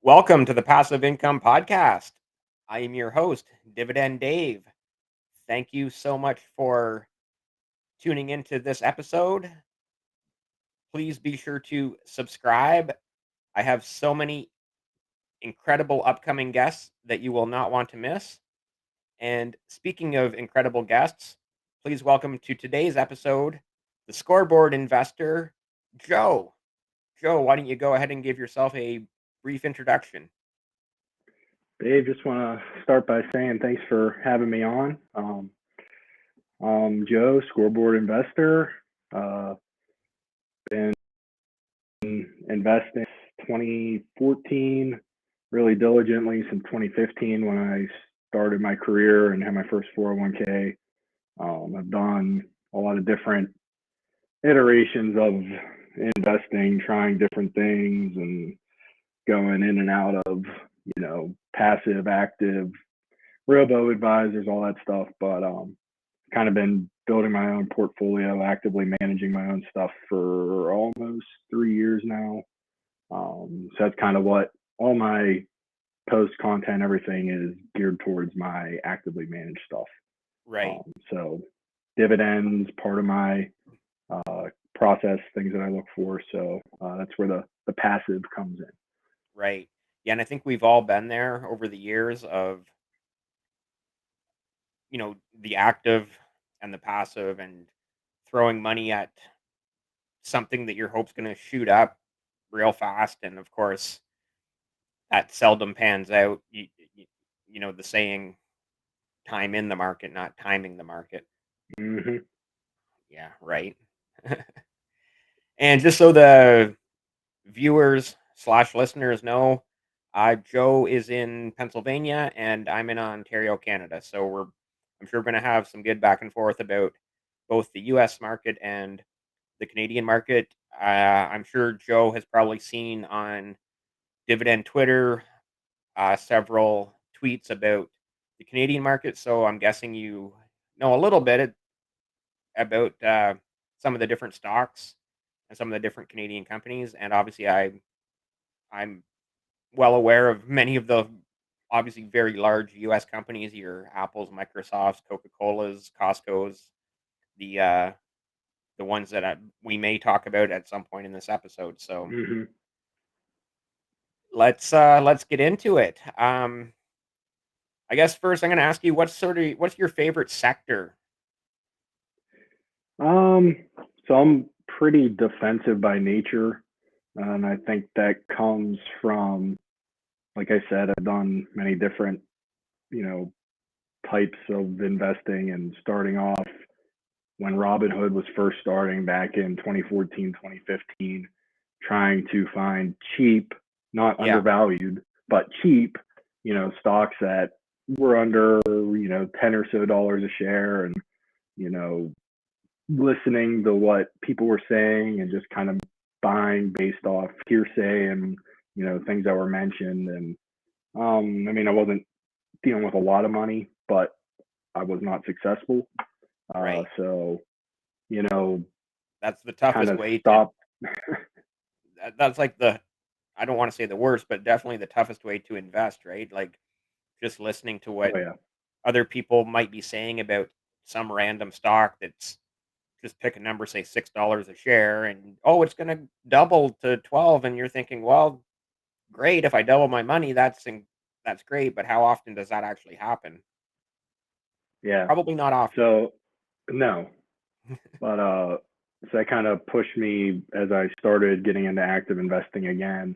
Welcome to the Passive Income Podcast. I am your host, Dividend Dave. Thank you so much for tuning into this episode. Please be sure to subscribe. I have so many incredible upcoming guests that you will not want to miss. And speaking of incredible guests, please welcome to today's episode the Scoreboard investor, Joe. Joe, why don't you go ahead and give yourself a brief introduction? Dave, just want to start by saying thanks for having me on. I'm Joe, Scoreboard investor. Been investing 2014, really diligently since 2015 when I started my career and had my first 401k. I've done a lot of different iterations of investing, trying different things and going in and out of, passive, active, robo advisors, all that stuff. But kind of been building my own portfolio, actively managing my own stuff for almost 3 years now. So that's kind of what all my post content, everything is geared towards my actively managed stuff. Right. So dividends, part of my process, things that I look for. So that's where the passive comes in. Right. Yeah, and I think we've all been there over the years of, the active and the passive and throwing money at something that your hope's going to shoot up real fast. And of course, that seldom pans out. The saying, time in the market, not timing the market. Mm-hmm. Yeah, right. And just so the viewers/listeners know, Joe is in Pennsylvania and I'm in Ontario, Canada. So I'm sure we're going to have some good back and forth about both the U.S. market and the Canadian market. I'm sure Joe has probably seen on Dividend Twitter several tweets about the Canadian market. So I'm guessing you know a little bit about some of the different stocks and some of the different Canadian companies. And obviously, I'm well aware of many of the obviously very large U.S. companies, your Apples, Microsofts, Coca-Colas, Costco's, the ones that we may talk about at some point in this episode. So Mm-hmm. let's get into it. I guess first I'm going to ask you what's your favorite sector? So I'm pretty defensive by nature, and I think that comes from, like I said, I've done many different, types of investing and starting off when Robinhood was first starting back in 2014, 2015, trying to find cheap, not Yeah, undervalued, but cheap, stocks that were under, 10 or so dollars a share and, you know, listening to what people were saying and just kind of buying based off hearsay and, things that were mentioned. And I wasn't dealing with a lot of money, but I was not successful. right. So, you know, That's the kind toughest of way to. stopped. That's like I don't want to say the worst, but definitely the toughest way to invest, right? Like just listening to Oh what yeah. other people might be saying about some random stock that's just pick a number, say $6 a share, and oh, it's going to double to 12, and you're thinking, well, great, if I double my money, that's great, but how often does that actually happen? Yeah. Probably not often. So no, but so that kind of pushed me as I started getting into active investing again.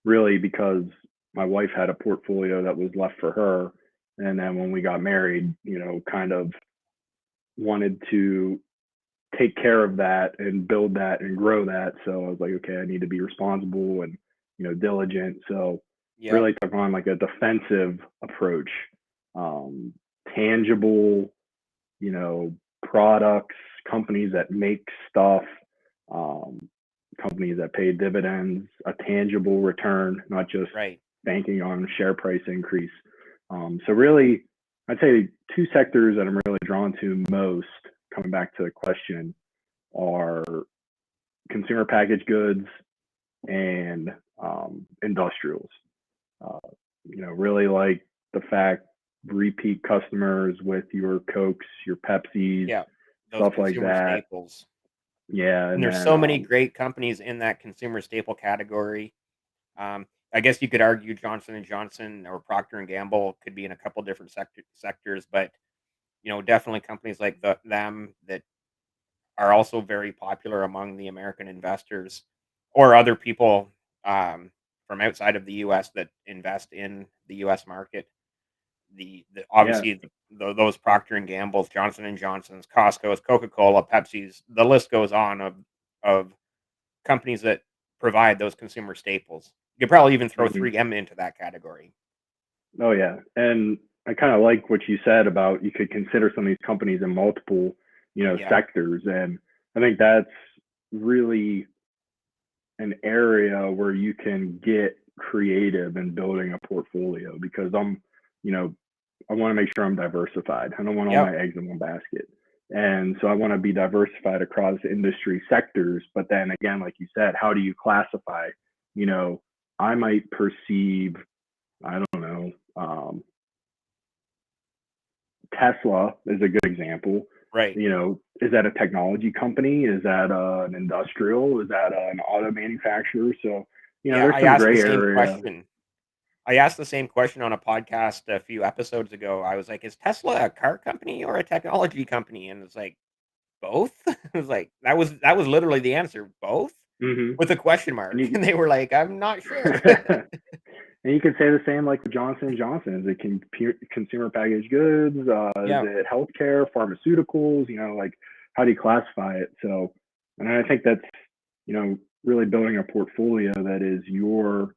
Really because my wife had a portfolio that was left for her, and then when we got married, kind of wanted to take care of that and build that and grow that. So I was like, okay, I need to be responsible and diligent. So Yep. really took on like a defensive approach, um, tangible, you know, products, companies that make stuff, um, companies that pay dividends, a tangible return, not just Right. banking on share price increase. So really, I'd say two sectors that I'm really drawn to most, coming back to the question, are consumer packaged goods and industrials. Uh, really like the fact repeat customers with your Cokes, your Pepsis, Yeah, those stuff like consumer that. staples. Yeah, And and there's then so many great companies in that consumer staple category. Um, I guess you could argue Johnson and Johnson or Procter and Gamble could be in a couple different sectors, but definitely companies like them that are also very popular among the American investors or other people um, from outside of the U.S. that invest in the U.S. market. The yeah, obviously those Procter and Gamble's, Johnson and Johnson's, Costco's, Coca Cola, Pepsi's, the list goes on of companies that provide those consumer staples. You could probably even throw hmm 3M into that category. oh yeah, and I kind of like what you said about you could consider some of these companies in multiple, Yeah. sectors, and I think that's really an area where you can get creative in building a portfolio because you know, I want to make sure I'm diversified. I don't want all Yep. my eggs in one basket. And so I want to be diversified across industry sectors. But then again, like you said, how do you classify? You know, I might perceive, I don't know, Tesla is a good example. Right. Is that a technology company? Is that an industrial? Is that an auto manufacturer? So, Yeah. there's some gray area. I asked the same question on a podcast a few episodes ago. I was like, "Is Tesla a car company or a technology company?" And it's like, "Both." I was like, that was literally the answer, both, hmm with a question And mark. you And they were like, "I'm not sure." and you can say the same like with Johnson and Johnson. Is it consumer packaged goods? Is Yeah. it healthcare, pharmaceuticals? Like how do you classify it? So, and I think that's really building a portfolio that is your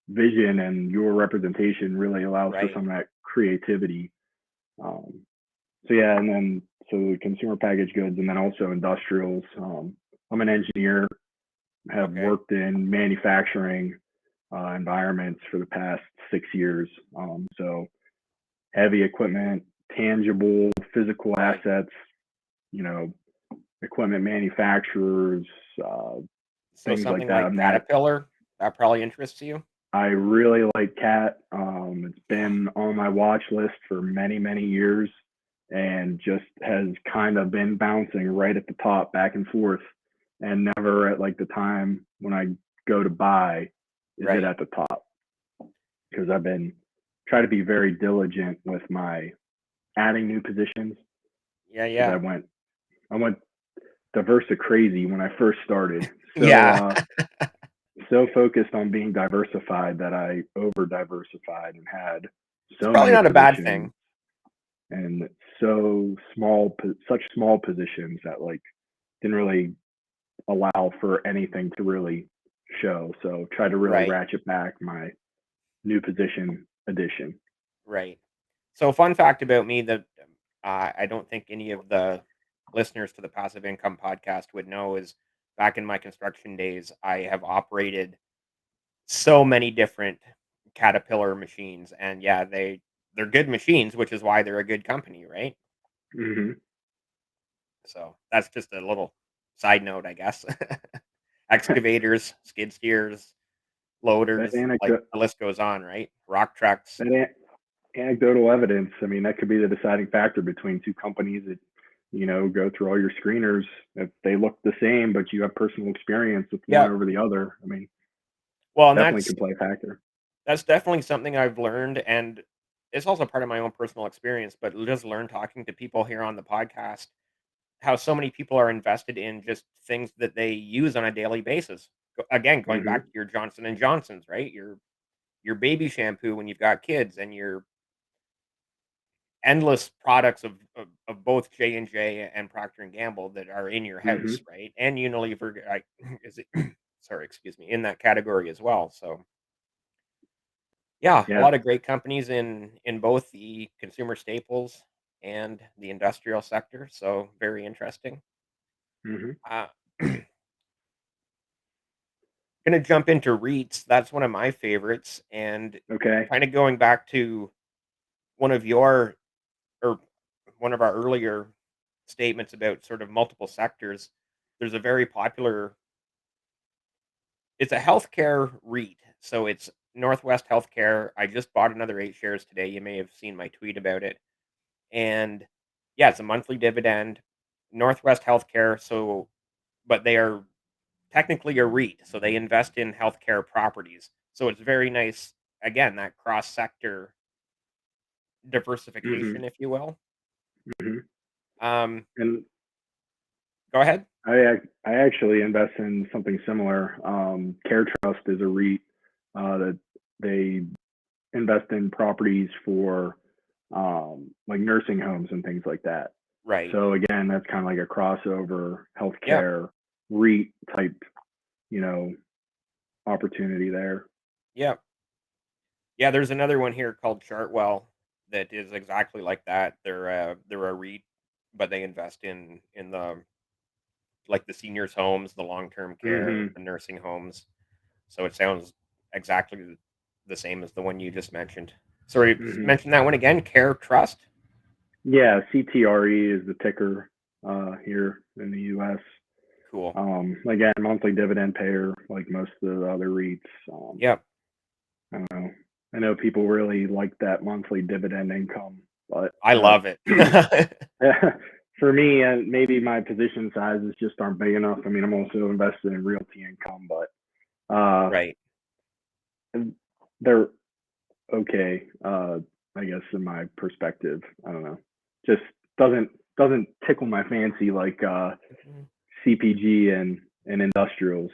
vision and your representation really allows for Right. some of that creativity. Um, so yeah, and then so consumer packaged goods, and then also industrials. I'm an engineer, have Okay. worked in manufacturing environments for the past 6 years. So heavy equipment, tangible, physical Right. assets, you know, equipment manufacturers, uh, So things like something that. like And that Caterpillar, that probably interests you? I really like Cat. It's Yeah. been on my watch list for many, many years and just has kind of been bouncing right at the top, back and forth, and never at like the time when I go to buy is it Right. at the top because I've been trying to be very diligent with my adding new positions Yeah, because I yeah. went diversa crazy when I first started. So Yeah. so focused on being diversified that I over diversified and had It's so probably many not a bad positions thing. and so small, such small positions that like didn't really allow for anything to really show. So try to really Right. ratchet back my new position addition. Right. So, fun fact about me that I don't think any of the listeners to the Passive Income podcast would know is back in my construction days, I have operated so many different Caterpillar machines, and yeah, they're good machines, which is why they're a good company, right? hmm So that's just a little side note, I guess. Excavators, skid steers, that loaders, like anecdote, the list goes on, right? Rock trucks. that anecdotal evidence. I mean, that could be the deciding factor between two companies that go through all your screeners. If they look the same, but you have personal experience with one Yeah. over the other, I mean, Well, and definitely could play a factor. that's definitely something I've learned, and it's also part of my own personal experience, but just learn talking to people here on the podcast how so many people are invested in just things that they use on a daily basis. Again, going back hmm to your Johnson and Johnsons, right? Your baby shampoo when you've got kids, and your endless products of both J&J and Procter and Gamble that are in your hmm house, right? And Unilever, is it? Sorry, excuse me, in that category as well. So yeah, a Yeah. lot of great companies in both the consumer staples and the industrial sector. So very interesting. hmm Uh, Gonna jump into REITs. That's one of my favorites, and Okay. kind of going back to one of your or one of our earlier statements about sort of multiple sectors. There's a very popular It's a healthcare REIT, so it's Northwest Healthcare. I just bought another 8 shares today. You may have seen my tweet about it. And yeah, it's a monthly dividend. Northwest Healthcare, so but they are technically a REIT, so they invest in healthcare properties. So it's very nice, again, that cross sector Hmm. diversification, if you will. Hmm. Um, And Go ahead. I actually invest in something similar. Care Trust is a REIT that they invest in properties for like nursing homes and things like that. Right. So again, that's kind of like a crossover Yep. healthcare REIT type, you know, opportunity there. Yep. Yeah, there's another one here called Chartwell that is exactly like that. They're a REIT, but they invest in the like the seniors homes, the long-term care, Hmm. the nursing homes. So it sounds exactly the same as the one you just mentioned. Sorry, Hmm. mention that one again. Care Trust. Yeah, CTRE is the ticker here in the U.S. Cool. Again, monthly dividend payer like most of the other REITs. Yep. I don't know. I know people really like that monthly dividend income, but I love it. for me, maybe my position sizes just aren't big enough. I mean, I'm also invested in realty income, but Right. they're okay. I guess in my perspective, I don't know. Just doesn't doesn't tickle my fancy like Mhm. CPG and industrials.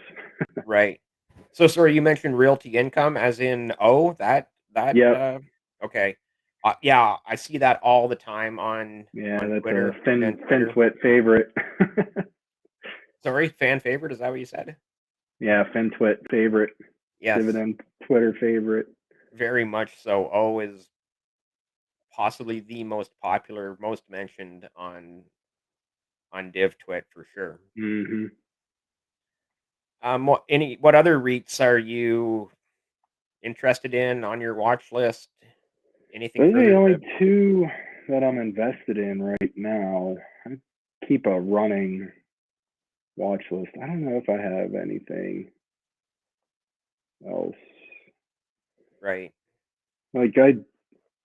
Right. So sorry, you mentioned realty income as in that Yep. okay. Yeah, I see that all the time Yeah, on that's a Twitter, dividend Twitter. FinTwit favorite. Sorry, fan favorite, is that what you said? Yeah, FinTwit favorite. Yes, Dividend Twitter favorite. very much so. O is possibly the most popular, most mentioned on Div Twit for sure. Hmm. What other REITs are you interested in on your watch list? Anything Those are the further only to two that I'm invested in right now. I keep a running watch list. I don't know if I have anything else. right? Like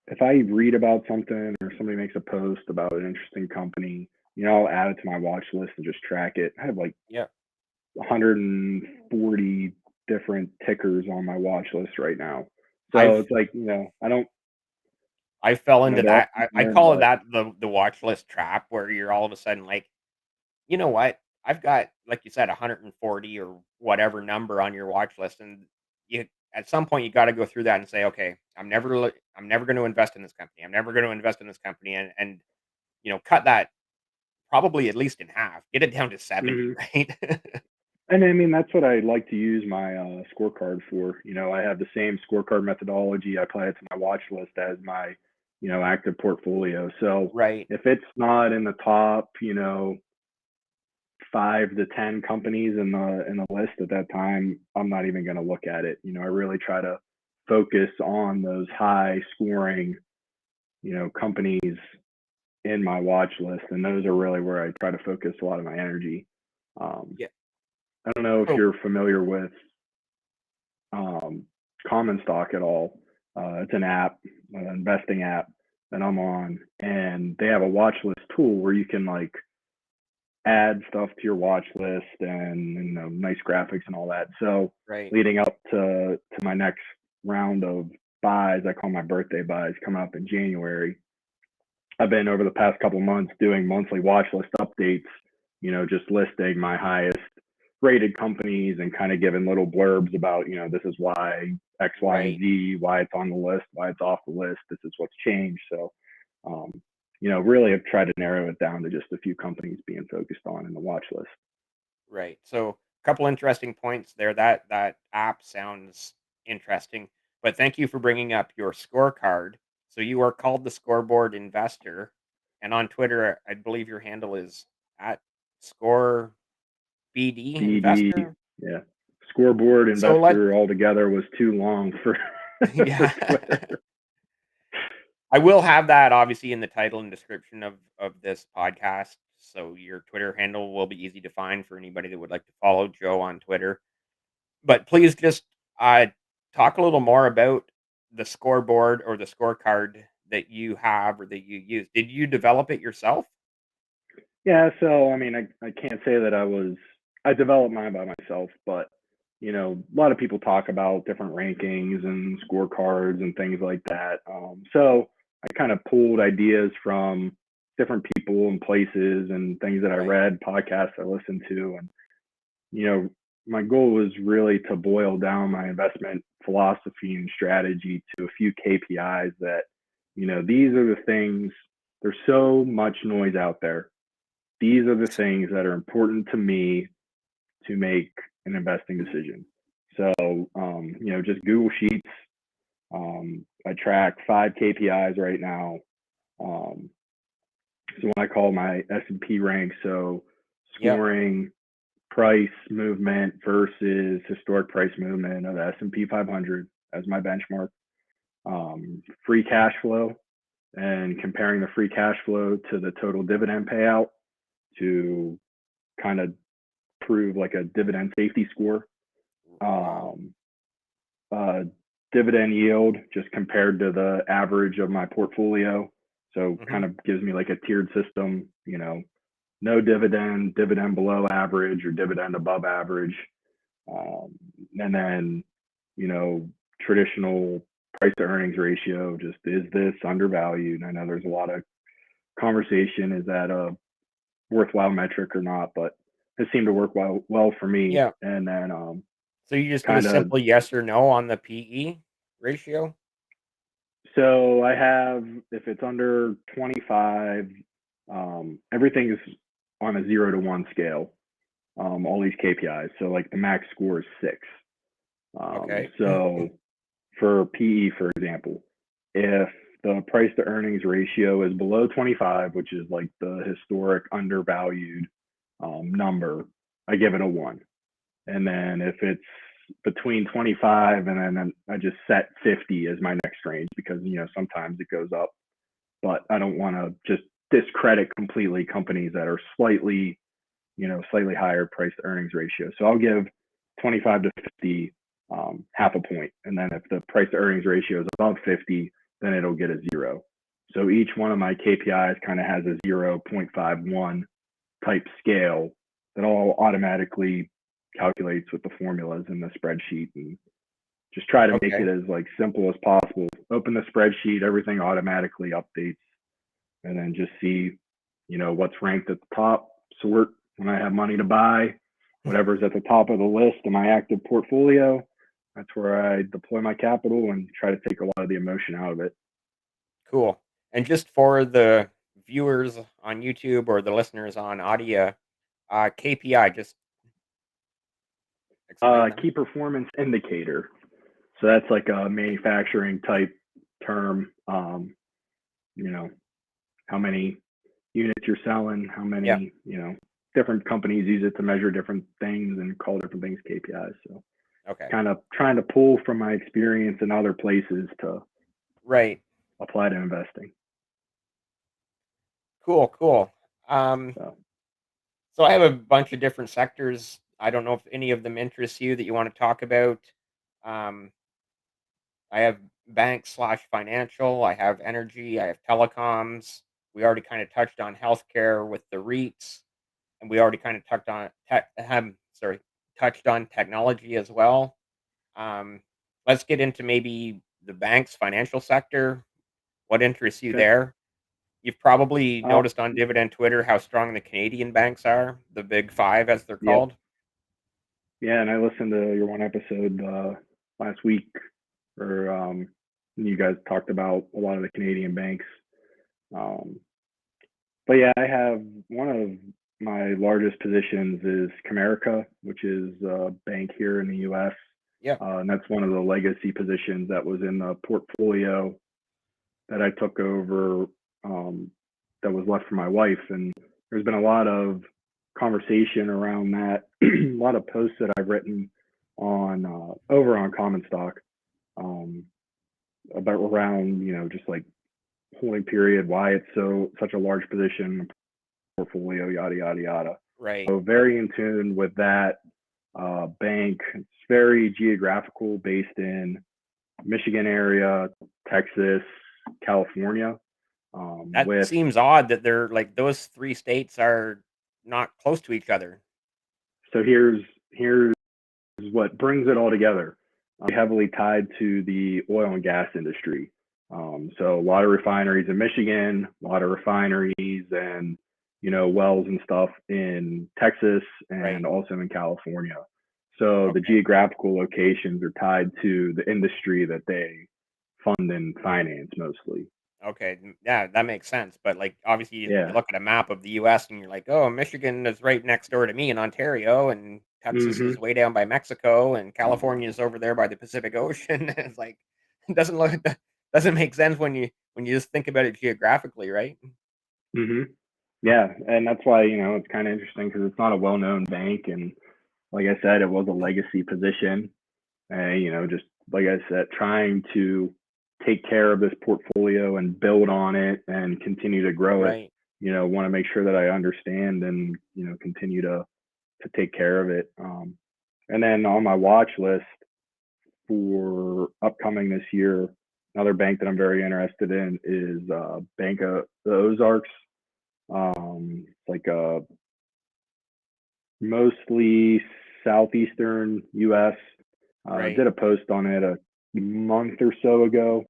if I read about something or somebody makes a post about an interesting company, I'll add it to my watch list and just track it. I have like Yeah. 140 different tickers on my watch list right now. So I've it's like, I fell into they're all that. I there, call it but that the watch list trap where you're all of a sudden like, you know what? I've got, like you said, 140 or whatever number on your watch list, and you at some point you got to go through that and say, okay, I'm never going to invest in this company. I'm never going to invest in this company, and cut that probably at least in half. Get it down to 70, mhm. right? And I mean, that's what I like to use my scorecard for. I have the same scorecard methodology. I apply it to my watch list as my, active portfolio. So Right. if it's not in the top, 5 to 10 companies in the list at that time, I'm not even going to look at it. I really try to focus on those high scoring, companies in my watch list, and those are really where I try to focus a lot of my energy. Um, Yeah. I don't know if So you're familiar with um, Common Stock at all. It's an app, an investing app that I'm on, and they have a watch list tool where you can like add stuff to your watch list and nice graphics and all that. So right. leading up to my next round of buys, I call my birthday buys, coming up in January. I've been over the past couple months doing monthly watch list updates, just listing my highest rated companies and kind of giving little blurbs about, this is why X, Y, and Right. Z, why it's on the list, why it's off the list, this is what's changed. So, um, really have tried to narrow it down to just a few companies being focused on in the watch list. Right. So, a couple interesting points there. That app sounds interesting, but thank you for bringing up your scorecard. So you are called the Scoreboard Investor, and on Twitter, I believe your handle is at Score BD BD, Investor. yeah. Scoreboard So let investor altogether was too long for for yeah. Twitter. I will have that obviously in the title and description of this podcast. So your Twitter handle will be easy to find for anybody that would like to follow Joe on Twitter. But please just talk a little more about the scoreboard or the scorecard that you have or that you use. Did you develop it yourself? Yeah, so I mean, I can't say that I developed mine by myself, but a lot of people talk about different rankings and scorecards and things like that. So I kind of pulled ideas from different people and places and things that I Right. read, podcasts I listened to, and you know, my goal was really to boil down my investment philosophy and strategy to a few KPIs that, these are the things. There's so much noise out there. These are the things that are important to me to make an investing decision. So, just Google Sheets. I track 5 KPIs right now. Um, so when I call my S&P rank, so Yep. scoring price movement versus historic price movement of the S&P 500 as my benchmark. Free cash flow and comparing the free cash flow to the total dividend payout to kind of prove like a dividend safety score. Wow. Um, uh, Dividend yield just compared to the average of my portfolio. So kind Mhm. of gives me like a tiered system, no dividend, dividend below average, or dividend above average. Um, and then, you know, traditional price to earnings ratio, just is this undervalued? I know there's a lot of conversation. Is that a worthwhile metric or not? But it seemed to work well for me. Yeah. And then So you just give a kind of, simple yes or no on the PE ratio? so I have, if it's under 25, everything is on a 0 to 1 scale, all these KPIs. So like the max score is 6. Okay. So for PE, for example, if the price to earnings ratio is below 25, which is like the historic undervalued number, I give it a 1. And then if it's between 25 and then I just set 50 as my next range because, sometimes it goes up, but I don't want to just discredit completely companies that are slightly higher price to earnings ratio. So I'll give 25 to 50 half a point. And then if the price to earnings ratio is above 50, then it'll get a 0. So each one of my KPIs kind of has a 0.51 type scale that all automatically calculates with the formulas in the spreadsheet, and just try to make it Okay. as like simple as possible. Open the spreadsheet, everything automatically updates, and then just see, what's ranked at the top. Sort when I have money to buy, whatever's at the top of the list in my active portfolio. That's where I deploy my capital and try to take a lot of the emotion out of it. Cool. And just for the viewers on YouTube or the listeners on audio, KPI, just explain them. Key performance indicator. So that's like a manufacturing type term. You know, how many units you're selling, how Yeah. many, different companies use it to measure different things and call different things KPIs. So Okay. kind of trying to pull from my experience in other places to Right. apply to investing. Cool. Cool. Um, So so I have a bunch of different sectors. I don't know if any of them interest you that you want to talk about. Um, I have bank slash financial. I have energy. I have telecoms. We already kind of touched on healthcare with the REITs, and we already kind of touched on technology as well. Um, let's get into maybe the bank's financial sector. What interests you okay. there? You've probably Uh, noticed on Dividend Twitter how strong the Canadian banks are, the big five as they're yep. called. Yeah, and I listened to your one episode last week, or you guys talked about a lot of the Canadian banks. Um, but yeah, I have one of my largest positions is Comerica, which is a bank here in the U.S. Yeah. And that's one of the legacy positions that was in the portfolio that I took over, that was left for my wife. And there's been a lot of conversation around that, a lot of posts that I've written on over on Common Stock, um, about around, just like holding period, why it's such a large position, portfolio, yada yada yada. Right. So very in tune with that. bank. It's very geographical, based in Michigan area, Texas, California. That With seems odd that they're like those 3 states are not close to each other. So here's what brings it all together. Heavily tied to the oil and gas industry. So a lot of refineries in Michigan, a lot of refineries and wells and stuff in Texas and Right. also in California. So the Okay. geographical locations are tied to the industry that they fund and finance mostly. Okay. Yeah, that makes sense. But like obviously you Yeah. look at a map of the US and you're like, "Oh, Michigan is right next door to me in Ontario and Texas Hmm. is way down by Mexico and California is over there by the Pacific Ocean." It's like it doesn't make sense when you just think about it geographically, right? Hmm. Yeah, and that's why it's kind of interesting because it's not a well-known bank, and like I said, it was a No. legacy position. Just like I said, trying to take care of this portfolio and build on it and continue to grow it. Right. Want to make sure that I understand and continue to take care of it. And then on my watch list for upcoming this year, another bank that I'm very interested in is Bank of the Ozarks. It's like a mostly southeastern U.S. Right. Did a post on it a month or so ago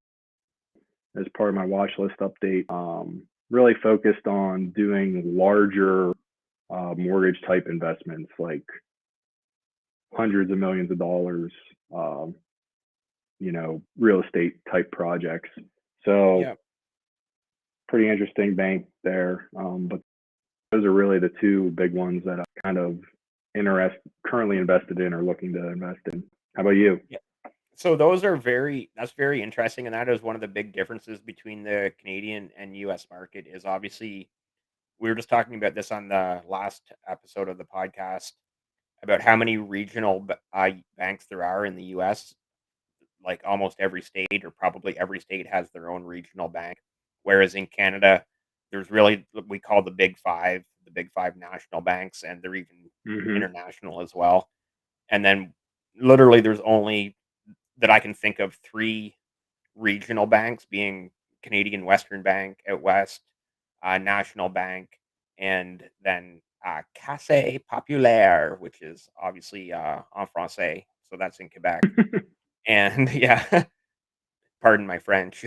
as part of my watch list update. Really focused on doing larger mortgage type investments, like hundreds of millions of dollars, um, real estate type projects. So Yeah. pretty interesting bank there. But those are really the two big ones that I'm kind of currently invested in or looking to invest in. How about you? Yeah. So that's very interesting, and that is one of the big differences between the Canadian and US market is obviously we were just talking about this on the last episode of the podcast about how many regional banks there are in the US. Like almost every state, or probably every state, has their own regional bank. Whereas in Canada, there's really what we call the big five national banks, and they're even Hmm. international as well. And then literally, there's only that I can think of three regional banks being Canadian Western Bank out west, National Bank, and then Caisse Populaire, which is obviously en français, so that's in Quebec. And yeah, pardon my French.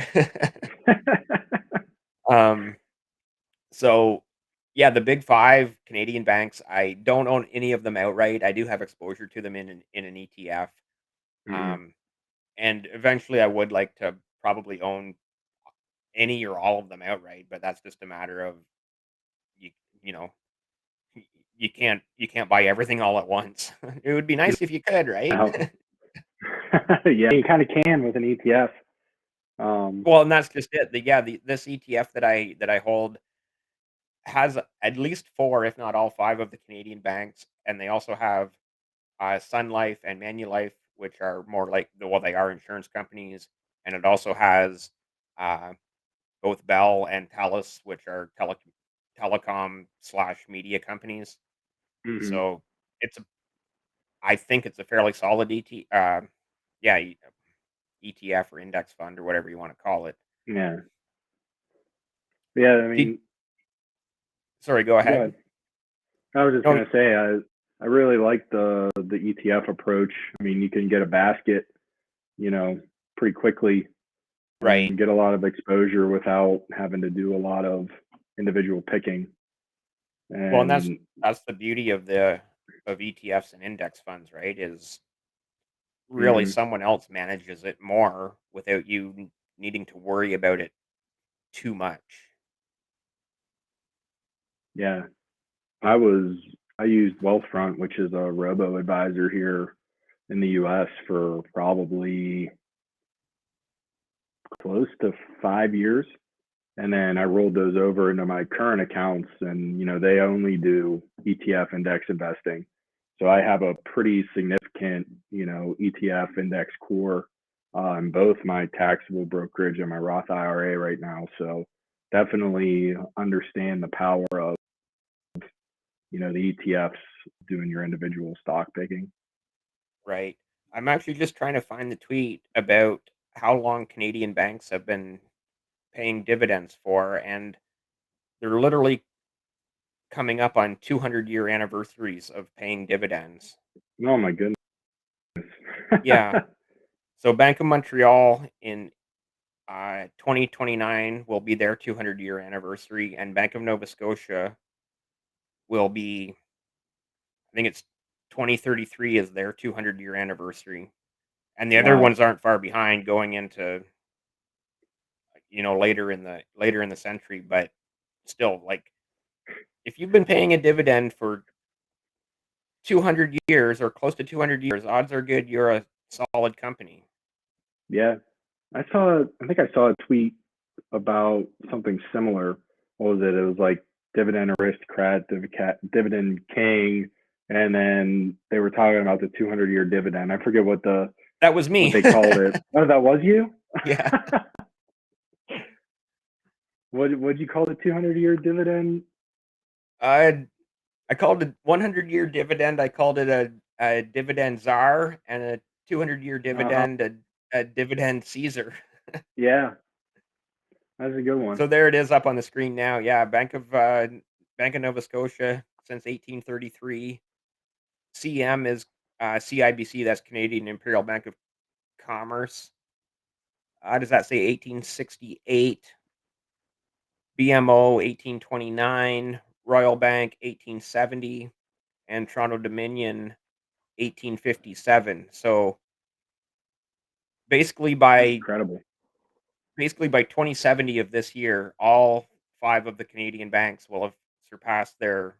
um, so yeah, the big five Canadian banks, I don't own any of them outright. I do have exposure to them in an ETF. Hmm. Um, and eventually I would like to probably own any or all of them outright, but that's just a matter of you you know, y you can't buy everything all at once. It would be nice if you could, right? Yeah, you kind of can with an ETF. Um, Well, and that's just it. The this ETF that I hold has at least 4, if not all 5 of the Canadian banks, and they also have, Sun Life and Manulife, which are more like they are insurance companies, and it also has, uh, both Bell and Telus, which are telecom/media companies. mhm. So, it's a I think it's a fairly solid yeah, ETF or index fund or whatever you wanna call it. Yeah, yeah. I Did mean, Sorry, go go ahead. ahead. I was just No, gonna say I really like the ETF approach. I mean, you can get a basket, you know, pretty quickly right. and get a lot of exposure without having to do a lot of individual picking. Well, and And that's the beauty of the of ETFs and index funds, right? Is really mhm, someone else manages it more without you needing to worry about it too much. yeah, I used Wealthfront, which is a robo advisor here in the U.S. for probably close to 5 years. And then I rolled those over into my current accounts, and they only do ETF index investing. So I have a pretty significant, ETF index core in both my taxable brokerage and my Roth IRA right now. So definitely understand the power of, the ETFs doing your individual stock picking. right. I'm actually just trying to find the tweet about how long Canadian banks have been paying dividends for, and they're literally coming up on 200-year anniversaries of paying dividends. Oh my goodness. Yeah. So Bank of Montreal in 2029 will be their 200-year anniversary, and Bank of Nova Scotia will be, I think it's 2033 is their 200-year anniversary, and the other Wow. ones aren't far behind going into later in the century. But still, like, if you've been paying a dividend for 200 years or close to 200 years, odds are good you're a solid company. Yeah. I think I saw a tweet about something similar. What was it? It was like dividend aristocrat, dividend king, and then they were talking about the 200-year dividend. I forget That was what me. they called it. Oh, that was you? Yeah. What'd you call the 200-year dividend? I I called it 100-year dividend. I called it a dividend czar, and a 200-year Uh-huh. dividend a dividend Caesar. Yeah, that's a good one. So there it is up on the screen now. Yeah, Bank of Nova Scotia since 1833. CM is CIBC. That's Canadian Imperial Bank of Commerce. Does that say 1868? BMO 1829. Royal Bank 1870, and Toronto Dominion 1857. So basically That's by incredible. 2070 of this year, all five of the Canadian banks will have surpassed their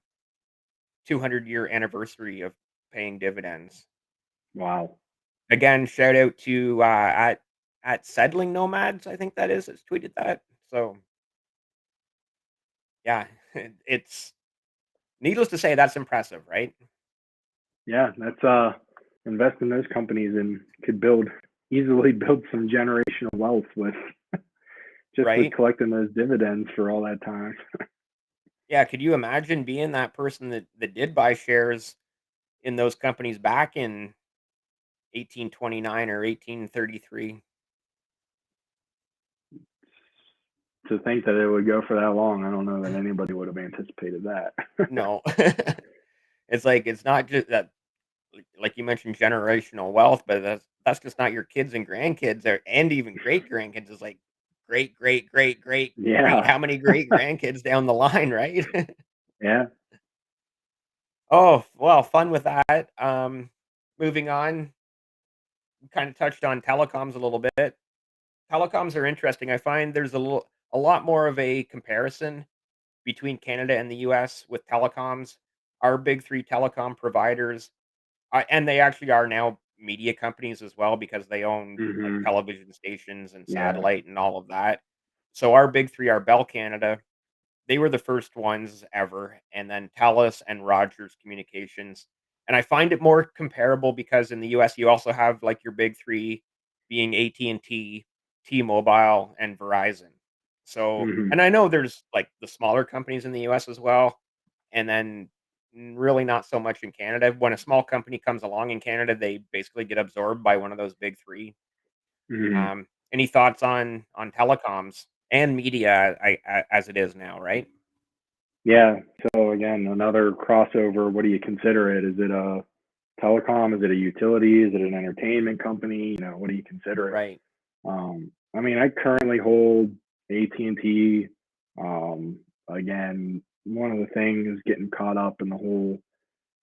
200-year anniversary of paying dividends. Wow. Again, shout out to at Settling Nomads, I think that is, has tweeted that. So yeah, it's needless to say that's impressive, right? Yeah, that's invest in those companies and could easily build some generational wealth with just with Right? collecting those dividends for all that time. Yeah, could you imagine being that person that did buy shares in those companies back in 1829 or 1833? To think that it would go for that long, I don't know that anybody would have anticipated that. No. It's like it's not just that, like you mentioned, generational wealth, but that's just not your kids and grandkids or and even great grandkids. It's like great, great, great, great, great. Yeah. How many great grandkids down the line, right? Yeah. Oh, well, fun with that. Moving on, we kind of touched on telecoms a little bit. Telecoms are interesting. I find there's a lot more of a comparison between Canada and the US with telecoms. Our big 3 telecom providers, and they actually are now media companies as well because they own, like, Mhm. television stations and Yeah. satellite and all of that. So our big 3 are Bell Canada. They were the first ones ever, and then TELUS and Rogers Communications. And I find it more comparable because in the US, you also have, like, your big 3 being AT&T, T-Mobile, and Verizon. So Mhm. and I know there's, like, the smaller companies in the US as well, and then really not so much in Canada. When a small company comes along in Canada, they basically get absorbed by one of those big 3. Mhm. Any thoughts on telecoms and media as it is now, right? Yeah. So again, another crossover. What do you consider it? Is it a telecom? Is it a utility? Is it an entertainment company? What do you consider it? Right. I mean, I currently hold AT&T. Again, one of the things getting caught up in the whole,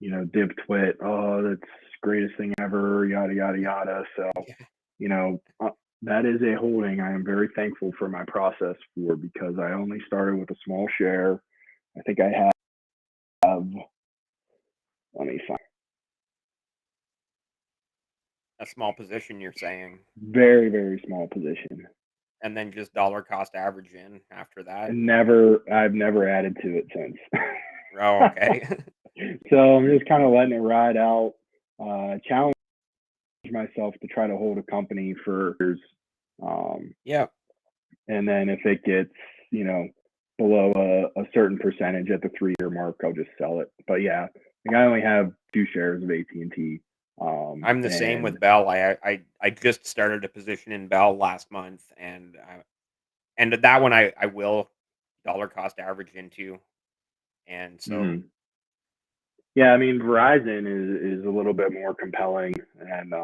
div twit. Oh, that's greatest thing ever. Yada yada yada. So, Yeah. you know, uh, that is a holding I am very thankful for my process for because I only started with a small share. I think I have. Let me find. A small position, you're saying, Very very small position. and then just dollar cost average in after that. I've never added to it since. Oh, okay. So I'm just kind of letting it ride out. Challenge myself to try to hold a company for years, um, Yeah. and then if it gets you know below a certain percentage at the 3-year mark, I'll just sell it. But yeah, like I only have 2 shares of AT&T. I'm the same And with Bell. I just started a position in Bell last month, and that one I will dollar cost average into, and so mhm. Yeah, I mean Verizon is a little bit more compelling and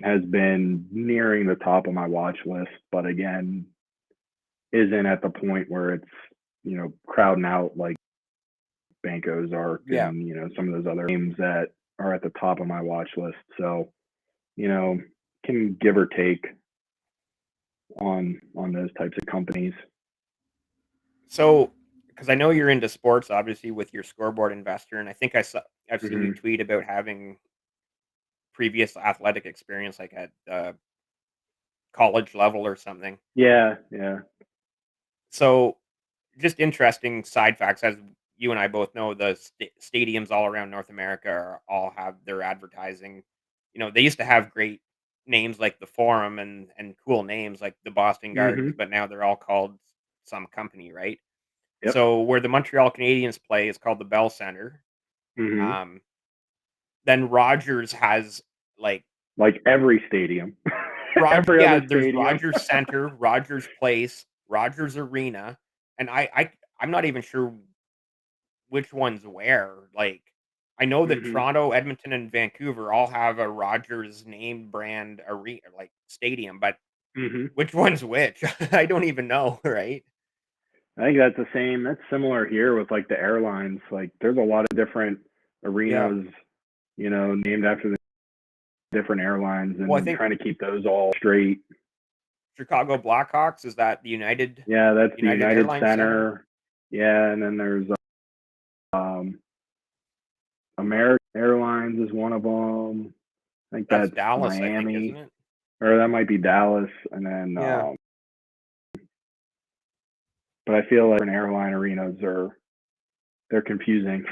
has been nearing the top of my watch list, but again, isn't at the point where it's crowding out like Banco's Arc yeah. and some of those other names that are at the top of my watch list. So you know can give or take on those types of companies. So, because I know you're into sports, obviously with your Scoreboard investor, and I think I've seen you Hmm. tweet about having previous athletic experience, like at college level or something. Yeah, yeah. So, just interesting side facts, as you and I both know, the stadiums all around North America all have their advertising. They used to have great names like the Forum and cool names like the Boston Gardens, Hmm. but now they're all called some company, right? Yep. So where the Montreal Canadiens play is called the Bell Center. Hmm. Um, then Rogers has like Like every stadium, Roger. every Yeah, other there's stadium. Rogers Center, Rogers Place, Rogers Arena, and I'm not even sure which one's where. Like, I know that Hmm. Toronto, Edmonton, and Vancouver all have a Rogers name brand arena, like stadium, but Hmm. which one's which? I don't even know, right? I think that's the same. That's similar here with like the airlines. Like there's a lot of different Yeah. arenas, named after the different airlines Well, I and think trying to keep those all straight. Chicago Blackhawks is that the Yeah, that's the United United Airlines Center. Center. Yeah, and then there's um American Airlines is one of them. I think That's that's Dallas, I think, isn't Miami, it? or that might be Dallas, and then Yeah. but I feel like different airline arenas they're confusing.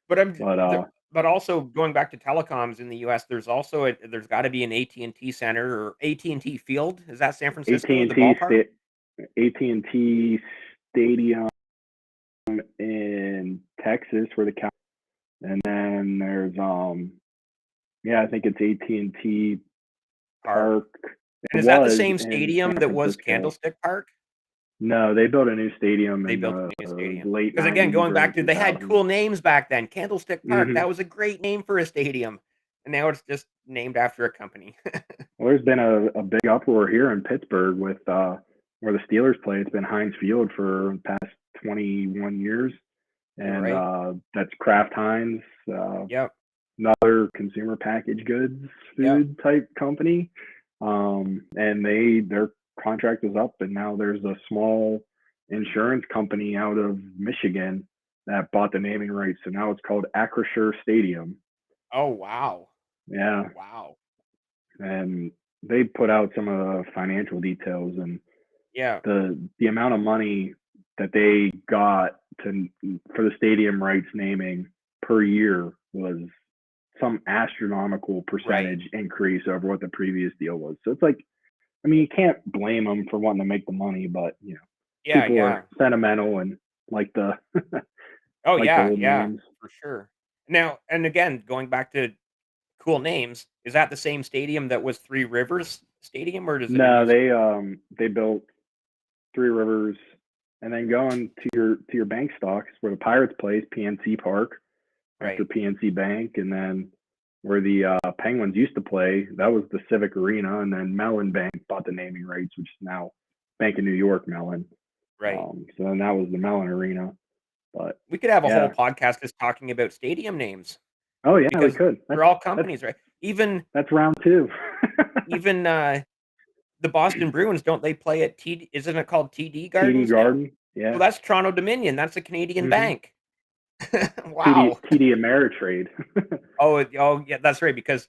But But but also going back to telecoms in the US, there's got to be an AT&T Center or AT&T Field. Is that San Francisco, the AT&T ballpark? sta- AT&T Stadium in Texas for the Cow, and then there's yeah, I think it's AT&T Park. Park. And It is that the was same in stadium San that was Francisco. Candlestick Park? No, they built a new stadium They in built the a new stadium. late Because again, '90s, going early back to they had 2000s. cool names back then. Candlestick Park, Hmm. that was a great name for a stadium. And now it's just named after a company. Well, there's been a big uproar here in Pittsburgh with where the Steelers play. It's been Heinz Field for the past 21 years, You're and right. that's Kraft Heinz, Yep. another consumer packaged goods Yep. food type company. And their contract is up, and now there's a small insurance company out of Michigan that bought the naming rights, so now it's called Acrisure Stadium. Oh, wow. Yeah, Wow. and they put out some of the financial details, and Yeah. the amount of money that they got to for the stadium rights naming per year was some astronomical Right. percentage increase over what the previous deal was. So it's like, I mean, you can't blame them for wanting to make the money, but Yeah, people yeah. are sentimental and like the Oh, like the yeah, old yeah, names. for sure. Now, and again, going back to cool names, is that the same stadium that was Three Rivers Stadium, or is it a No, new they built Three Rivers, and then going to your bank stocks where the Pirates plays PNC Park after right, PNC Bank, and then where the Penguins used to play, that was the Civic Arena, and then Mellon Bank bought the naming rights, which is now Bank of New York Mellon. right. So then that was the Mellon Arena. But We could have a whole yeah, podcast just talking about stadium names oh yeah, we because could. they're all That's companies, right? Even that's round two. even, the Boston Bruins, don't they play at isn't it called TD TD Gardens now? Garden, yeah. Well, that's Toronto Dominion, that's a Canadian Hmm. bank. Wow. TD Ameritrade. Oh, yeah, that's right, because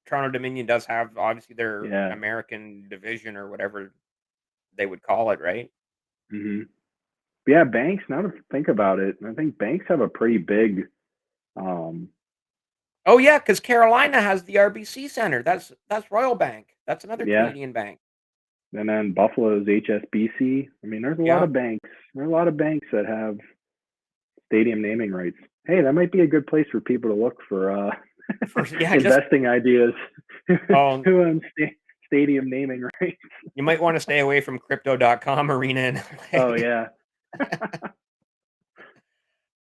Toronto Dominion does have, obviously, their Yeah. American division or whatever they would call it, right? Hmm. Yeah, banks. Now to think about it, I think banks have a pretty big. Um, Oh, yeah, because Carolina has the RBC Center. That's Royal Bank. That's another yeah, Canadian bank. and then Buffalo's HSBC. I mean, there's a lot Yeah. of banks. There are a lot of banks that have stadium naming rights. Hey, that might be a good place for people to look for Yeah, just investing ideas. oh, Who owns stadium naming rights? you might want to stay away from crypto.com arena in Oh LA. yeah,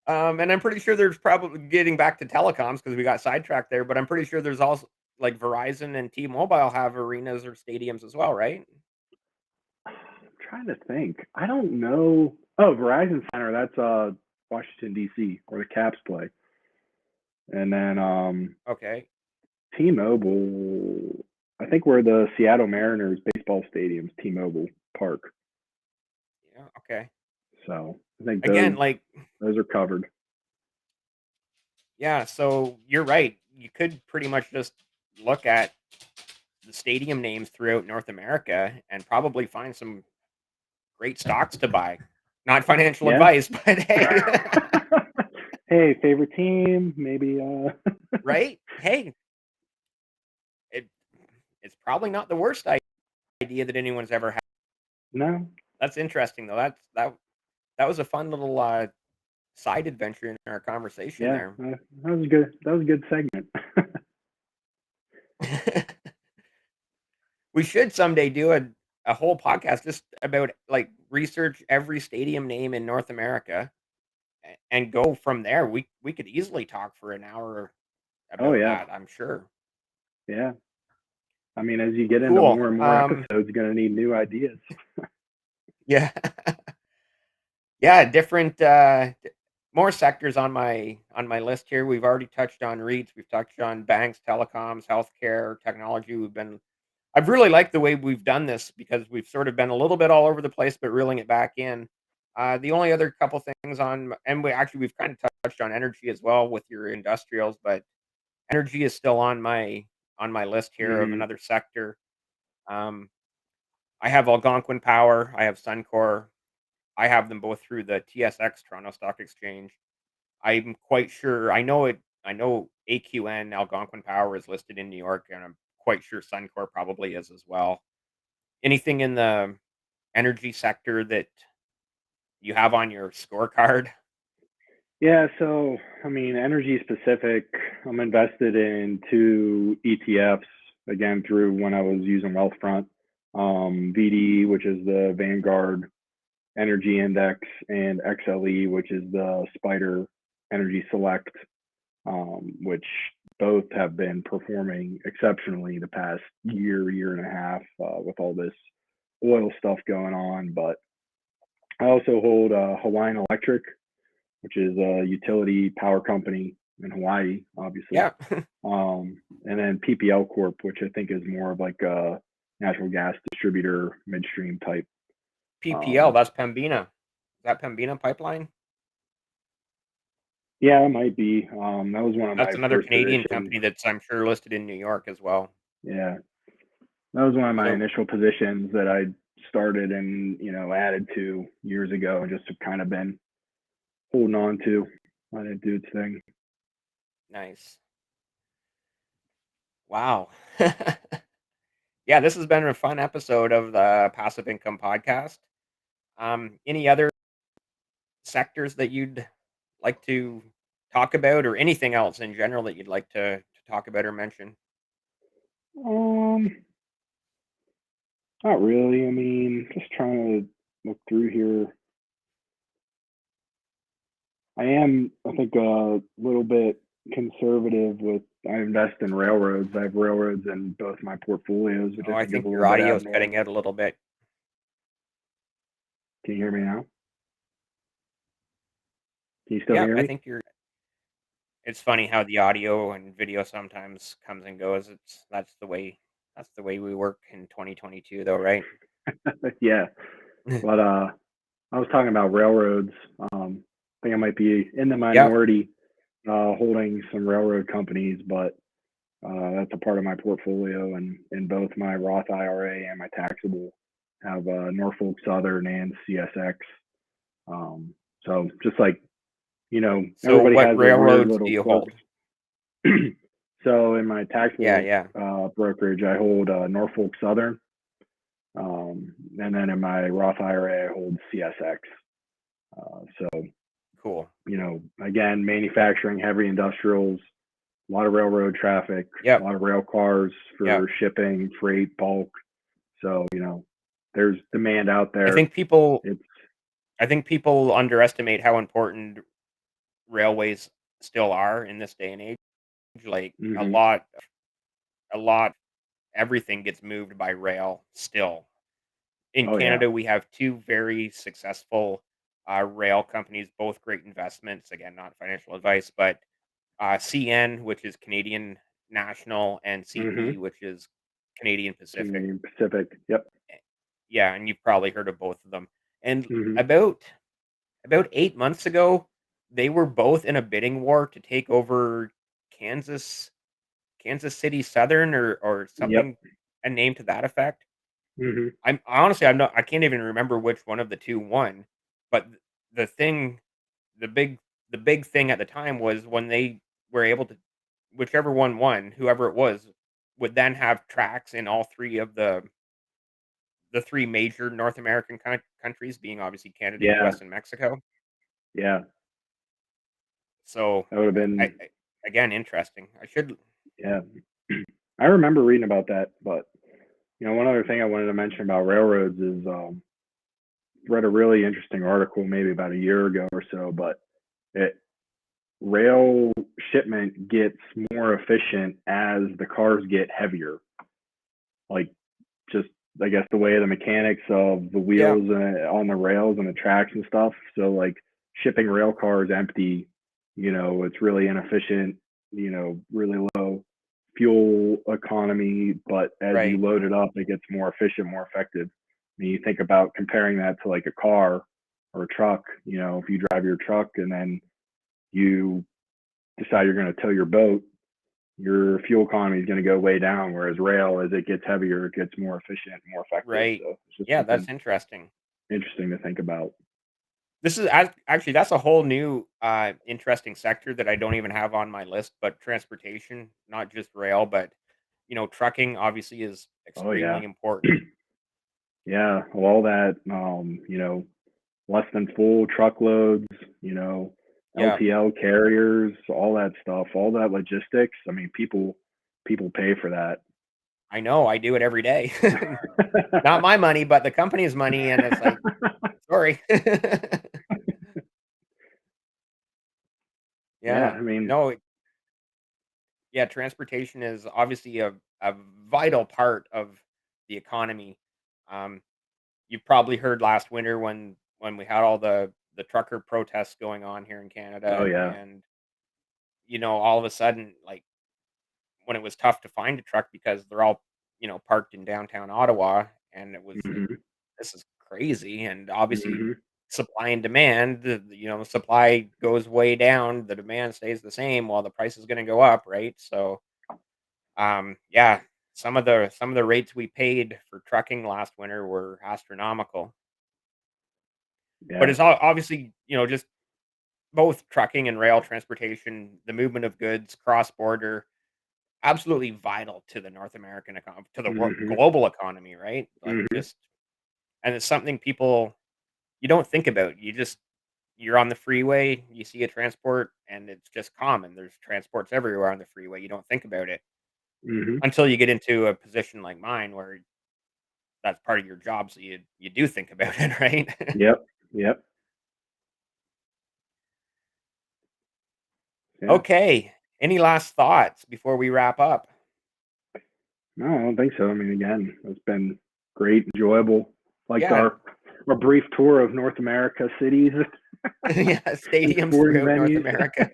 And I'm pretty sure there's probably getting back to telecoms because we got sidetracked there, but I'm pretty sure there's also like Verizon and T-Mobile have arenas or stadiums as well, right? I'm trying to think. I don't know. Oh, Verizon Center. That's Washington D.C. where the Caps play, and then Okay. T-Mobile. I think where the Seattle Mariners baseball stadium's T-Mobile Park. Yeah. Okay. So I think Again, those like, those are covered. yeah. So you're right. You could pretty much just look at the stadium names throughout North America and probably find some great stocks to buy. Not financial Yeah. advice, but hey, Hey, favorite team? Maybe. right? Hey, it, it's probably not the worst idea that anyone's ever had. No. That's interesting though. That was a fun little side adventure in our conversation Yeah. there. That was good. That was a good segment. We should someday do a whole podcast just about like research every stadium name in North America and go from there. We could easily talk for an hour Oh about yeah. that, I'm sure. Yeah. I mean, as you get into Cool. more and more episodes, you're gonna need new ideas. Yeah. Yeah, different more sectors on my list here. We've already touched on REITs, we've touched on banks, telecoms, healthcare, technology. I've really liked the way we've done this because we've sort of been a little bit all over the place, but reeling it back in. The only other couple things and we've kind of touched on energy as well with your industrials, but energy is still on my list here of Hmm. another sector. Um, I have Algonquin Power, I have Suncor, I have them both through the TSX Toronto Stock Exchange. I'm quite sure I know AQN Algonquin Power is listed in New York, and I'm quite sure Suncor probably is as well. Anything in the energy sector that you have on your scorecard? Yeah. So, I mean, energy specific. I'm invested in two ETFs again through when I was using Wealthfront. VD, which is the Vanguard Energy Index, and XLE, which is the Spider Energy Select, which both have been performing exceptionally the past year and a half with all this oil stuff going on. But I also hold Hawaiian Electric, which is a utility power company in Hawaii, obviously. Yeah. And then PPL Corp, which I think is more of like a natural gas distributor, midstream type. PPL, Um, that's Pembina. Is that Pembina Pipeline? yeah, it might be. That was one of That's my another first Canadian positions. company that's, I'm sure, listed in New York as well. Yeah, that was one of my So, initial positions that I started and added to years ago, and just have kind of been holding on to. Let it do its thing. nice. Wow. Yeah, this has been a fun episode of the Passive Income Podcast. Any other sectors that you'd like to talk about or anything else in general that you'd like to talk about or mention? Um, Not really. I mean, just trying to look through here. I am, I think, a little bit conservative with. I invest in railroads. I have railroads in both my portfolios, which Oh, I I think is think a little your bit audio is cutting abnormal. out a little bit. Can you hear me now? Can you still Yeah, hear I me? think you're it's funny how the audio and video sometimes comes and goes. It's that's the way we work in 2022 though, right? Yeah, but I was talking about railroads. I think I might be in the Yeah, minority holding some railroad companies, but that's a part of my portfolio, and in both my Roth IRA and my taxable have Norfolk Southern and CSX. So just like so everybody what has their weird railroads do little you quirks. hold? So in my Yeah, taxable yeah. brokerage, I hold Norfolk Southern, and then in my Roth IRA, I hold CSX. So Cool. Again, manufacturing, heavy industrials, a lot of railroad traffic, a Yep. lot of rail cars Yep. for shipping, freight, bulk. So, there's demand out I there. think people It's I think people underestimate how important railways still are in this day and age. Like hmm a lot, everything gets moved by rail still. In oh yeah. Canada, we have two very successful rail companies, both great investments. Again, not financial advice, but CN, which is Canadian National, and CP, hmm which is Canadian Pacific. Canadian Pacific. Yep. Eh, Yeah, and you've probably heard of both of them. And hmm about 8 months ago, they were both in a bidding war to take over Kansas Kansas City Southern or Yep. something, a name to that effect. hmm I can't even remember which one of the 2 won, but the thing the big the big thing at the time was when they were able to whichever one won, whoever it was, would then have tracks in all 3 of the 3 major North American countries, being obviously Canada, Yeah. US, and Mexico. Yeah. So, That would have been, I again, interesting. I should yeah. I remember reading about that, but one other thing I wanted to mention about railroads is read a really interesting article maybe about a year ago or so, but it rail shipment gets more efficient as the cars get heavier. Like, just I guess the way the mechanics of the Yeah, wheels on the rails and the tracks and stuff. So like shipping rail cars empty, it's really inefficient. Really low fuel economy, but as you right, load it up, it gets more efficient, more effective. I mean, you think about comparing that to like a car or a truck. If you drive your truck and then you decide you're going to tow your boat, your fuel economy is going to go way down. Whereas rail, as it gets heavier, it gets more efficient, more effective. right. So it's just Yeah, something that's interesting. interesting to think about. This is actually that's a whole new, interesting sector that I don't even have on my list, but transportation, not just rail, but, trucking obviously is Oh yeah, extremely important. yeah. All that, less than full truckloads, Yeah, LTL carriers, all that stuff, all that logistics. I mean, people pay for that. I know, I do it every day. Not my money, but the company's money, and it's like, "Sorry." Yeah, Yeah. I mean, No, yeah, transportation is obviously a vital part of the economy. Um, you probably heard last winter when we had all the trucker protests going on here in oh Canada, yeah, and all of a sudden, like when it was tough to find a truck because they're all parked in downtown Ottawa, and it was like, hmm this is crazy. And obviously, hmm supply and demand, the supply goes way down, the demand stays the same, while the price is going to go up, right? So, yeah, some of the rates we paid for trucking last winter were astronomical. But yeah, it's obviously, just both trucking and rail transportation, the movement of goods cross border, absolutely vital to the North American to the hmm global economy, right? Like, hmm just and it's something people you don't think about. You're on the freeway, you see a transport, and it's just common. There's transports everywhere on the freeway. You don't think about it hmm until you get into a position like mine where that's part of your job, so you do think about it, right? Yep, yep, yeah. Okay. Any last thoughts before we wrap up? No, I don't think so. I mean, again, it's been great, enjoyable. Liked Yeah. our brief tour of North America cities Yeah, and stadiums sporting throughout North venues. America.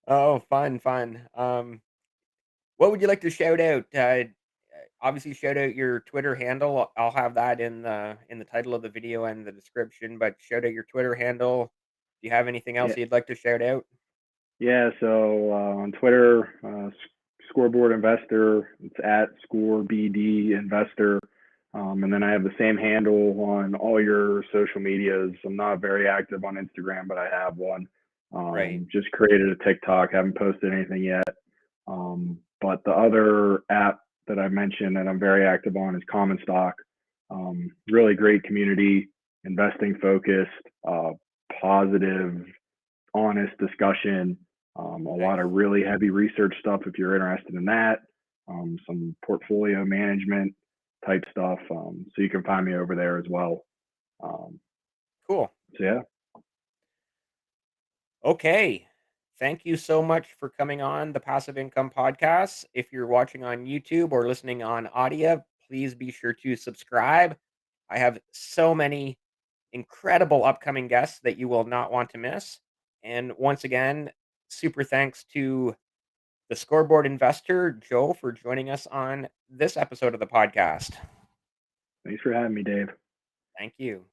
Oh, fun, fun. What would you like to shout out? Obviously, shout out your Twitter handle. I'll have that in the title of the video and the description. But shout out your Twitter handle. Do you have anything Yeah, else you'd like to shout out? yeah. So on Twitter, Scoreboard Investor. It's at ScoreBD Investor. And then I have the same handle on all your social medias. I'm not very active on Instagram, but I have one. Right, Just created a TikTok. Haven't posted anything yet. But the other app that I mentioned that I'm very active on is Common Stock. Really great community, investing focused, positive, honest discussion. A lot Nice. of really heavy research stuff if you're interested in that. Some portfolio management type stuff. So you can find me over there as well. Um, Cool. so yeah, Okay. Thank you so much for coming on the Passive Income Podcast. If you're watching on YouTube or listening on audio, please be sure to subscribe. I have so many incredible upcoming guests that you will not want to miss. And once again, super thanks to the Scoreboard investor, Joe, for joining us on this episode of the podcast. thanks for having me, Dave. Thank you.